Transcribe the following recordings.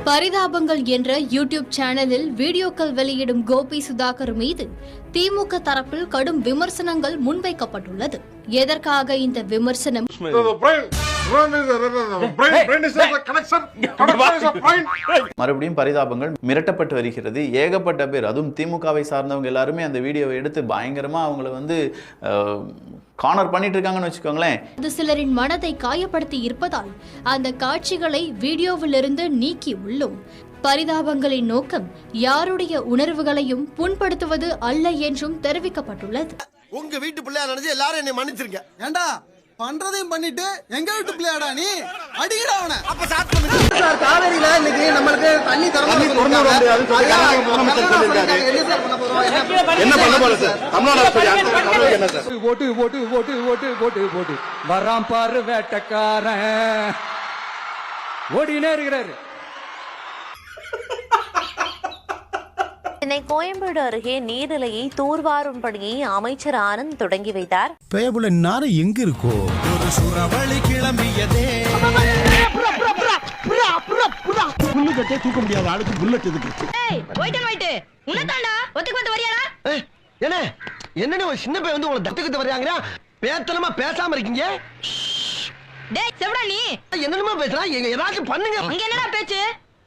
பரிதாபங்கள் என்ற யூடியூப் சேனலில் வீடியோக்கள் வெளியிடும் கோபி சுதாகர் மீது திமுக தரப்பில் கடும் விமர்சனங்கள் முன்வைக்கப்பட்டுள்ளது. எதற்காக இந்த விமர்சனம்? மறுபடியும் பரிதாபங்கள் மிரட்டப்பட்டு வருகிறது. ஏகப்பட்ட பேர், அதுவும் திமுகவை சார்ந்தவங்க எல்லாருமே அந்த வீடியோவை எடுத்து பயங்கரமா அவங்களை கார்னர் பண்ணிட்டு இருக்காங்கன்னு வச்சுக்கோங்களேன். அது சிலரின் மனதை காயப்படுத்தி இருப்பதால் அந்த காட்சிகளை வீடியோவிலிருந்து நீக்கி உள்ளோம். பரிதாபங்களின் நோக்கம் யாருடைய உணர்வுகளையும் புண்படுத்துவது அல்ல என்றும் தெரிவிக்கப்பட்டுள்ளது. உங்க வீட்டு பிள்ளையா நினைச்சு எல்லாரும் என்னை மன்னிச்சிருங்க. ஏண்டா பண்றதையும் பண்ணிட்டு எங்க வீட்டு பிள்ளையாடா நீ அடிங்கடா அவனை. அப்ப ஸ்டார்ட் பண்ணுங்க சார். காவேரியில இன்னைக்கு நமக்கு தண்ணி திறந்து முடியாது முதலமைச்சர் சொல்லிருக்காரு. என்ன பண்ண போறோம் சார்? தமிழ்நாடு அரசு என்ன சார்? ஓட்டு ஓட்டு ஓட்டு ஓட்டு ஓட்டு ஓட்டு வராம் பாரு வேட்டக்காரன் ஓடினே இருக்கிறாரு. சென்னை கோயம்பேடு அருகே நீர்நிலையை தூர்வாரும் பணியை அமைச்சர் ஆனந்த் தொடங்கி வைத்தார். பேபுல நாரை எங்க இருக்கோ? ஒரு சுறவழி கிளம்பியதே. புல்லுக்கட்டே தூக்க முடியாத ஆளுக்கு புல்லட் எதுக்கு? ஏய் போய்ட்டு போய்ட்டு உனதாண்டா ஒத்துக்கு வந்து வரியாடா? என்ன என்னன்னு ஒரு சின்ன பையன் வந்து உங்களை தட்டுக்கிட்டு வர்றாங்கடா. பேத்தலமா பேசாம இருக்கீங்க. டேய் செவடா நீ என்னமா பேசுறா? ஏதாச்சும் பண்ணுங்க. அங்க என்னடா பேச்சு?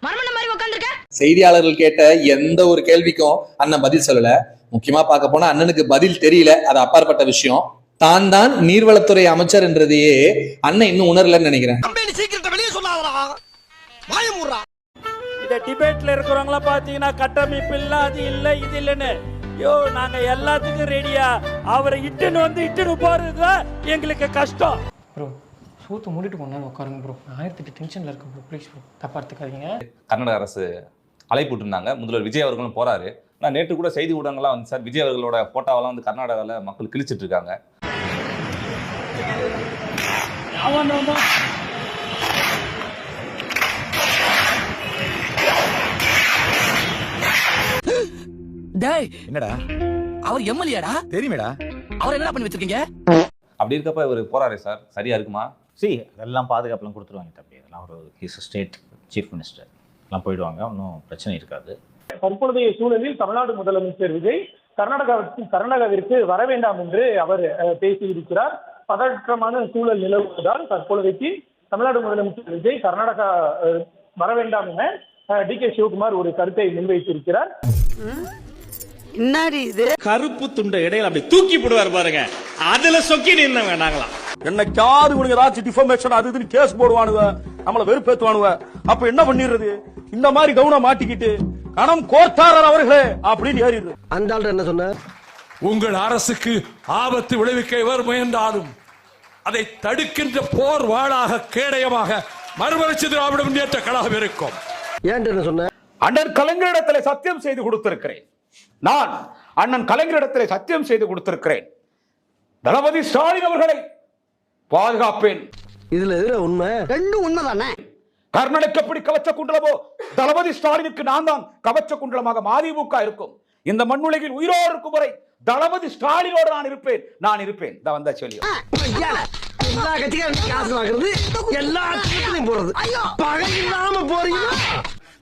மர்மன மாதிரி உட்கார்ந்திருக்க. செய்தியாளர்கள் கேட்ட எந்த ஒரு கேள்விக்கும் அண்ணன் பதில் சொல்லல. முக்கியமா பார்க்க போனா அண்ணனுக்கு பதில் தெரியல, அது அப்பாற்பட்ட விஷயம். தான் நீர்வளத்துறை அமைச்சர் என்றதையே அண்ணன் இன்னும் உணரலன்னு நினைக்கிறேன். இந்த டிபேட்ல இருக்கிறவங்கள பாத்தீங்கன்னா கட்டமைப்பு இல்ல, அது இல்ல, இது இல்லன்னு. யோ நாங்க எல்லாத்துக்கும் ரெடியா. அவரை இட்டுன்னு போறது எங்களுக்கு கஷ்டம். சூத்து மூடிட்டு போனாலும் உட்காருங்க ப்ரோ. 1008 டென்ஷன்ல இருக்கு ப்ரோ. ப்ளீஸ் ப்ரோ, தப்பா எடுத்துக்காதீங்க. கர்நாடக அரசு அழைப்பு விட்டுருந்தாங்க. முதல்வர் விஜய் அவர்களும் போறாரு. நான் நேற்று கூட செய்தி ஊடகங்கள்லாம் வந்து சார் விஜய் அவர்களோட போட்டோவெல்லாம் வந்து கர்நாடகாவில் மக்கள் கிழிச்சிட்டு இருக்காங்க. டேய் என்னடா அவர் எம்எல்ஏடா? தெரியுமேடா. அவர் என்ன பண்ணி வச்சிருக்கீங்க? அப்படி இருக்கப்ப இவர் போறாரு சார், சரியா இருக்குமா? அதெல்லாம் பாதுகாப்புலாம் கொடுத்துருவாங்க தம்பி. அதெல்லாம் ஒரு ஸ்டேட் சீஃப் மினிஸ்டர் எல்லாம் போயிடுவாங்க, ஒன்றும் பிரச்சனை இருக்காது. தற்பொழுதைய சூழலில் தமிழ்நாடு முதலமைச்சர் விஜய் கர்நாடகாவிற்கு வர வேண்டாம் என்று அவர் பேசியிருக்கிறார். பதற்றமான சூழல் நிலவுவதால் தற்பொழுதைக்கு தமிழ்நாடு முதலமைச்சர் விஜய் கர்நாடகா வர வேண்டாம் என டி.கே. சிவகுமார் ஒரு கருத்தை முன்வைத்திருக்கிறார். இது கருப்பு துண்டை இடையில அப்படி தூக்கி போடுவார் பாருங்க, அதுல சொக்கி நின்ன வேண்டாங்களாம். என்னைக்காவது உனக்கு ஏதாச்சும் டிஃபர்மேஷன் அது இதுன்னு கேஸ் போடுவானுவ, நம்மள வெறுப்பேத்துவானுவ. அப்ப என்ன பண்ணிடுறது? இந்த மாதிரி கவுனம் மாட்டிக்கிட்டு கணம் கோர்த்தாரர் அவர்களே அப்படின்னு ஏறிடுது. அந்த ஆள் என்ன சொன்ன? உங்கள் அரசுக்கு ஆபத்து விளைவிக்க எவர் முயன்றாலும் அதை தடுக்கின்ற போர் வாளாக கேடயமாக மறுமலர்ச்சி திராவிட முன்னேற்ற கழகம் இருக்கும். ஏன் என்ன சொன்ன? அண்ணன் கலைஞரிடத்தில் சத்தியம் செய்து கொடுத்திருக்கிறேன். நான் அண்ணன் கலைஞரிடத்தில் சத்தியம் செய்து கொடுத்திருக்கிறேன். தளபதி ஸ்டாலின் அவர்களை பாதுகாப்பேன். இதுல எதுல உண்மை? ரெண்டும் உண்மைதானே. கர்நாடக எப்படி கவச்ச குண்டலமோ தளபதி ஸ்டாலினுக்கு நான் தான் கவச்ச குண்டலமாக மதிமுக இருக்கும். இந்த மண்ணுலகில் உயிரோடு இருக்கும் வரை தளபதி ஸ்டாலினோடு நான் இருப்பேன். வந்தா சொல்லி எல்லா கட்சிக்காரும் காசு வாங்குறது, எல்லா கட்சிகளையும் போறது. பகை இல்லாம போறீங்க.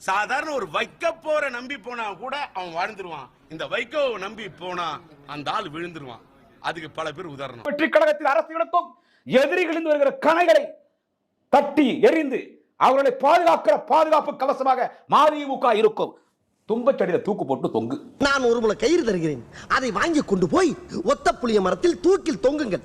சாதாரண ஒரு வைக்க போற நம்பி போனா கூட அவன் வாழ்ந்துருவான். இந்த வைக்கோ நம்பி போனா அந்த ஆள் விழுந்துருவான். அதுக்கு பல பேர் உதாரணம். வெற்றி கழகத்தில் அரசு நடத்தும் எதிரிகளிருந்து வருகிற கணைகளை தட்டி எறிந்து அவர்களை பாதுகாக்கிற பாதுகாப்பு கவசமாக மதிமுக இருக்கும். தும்பச்சடியில தூக்கு போட்டு தொங்கு. நான் ஒரு முளை கயிறு தருகிறேன், அதை வாங்கி கொண்டு போய் ஒத்த புளிய மரத்தில் தூக்கில் தொங்குங்கள்.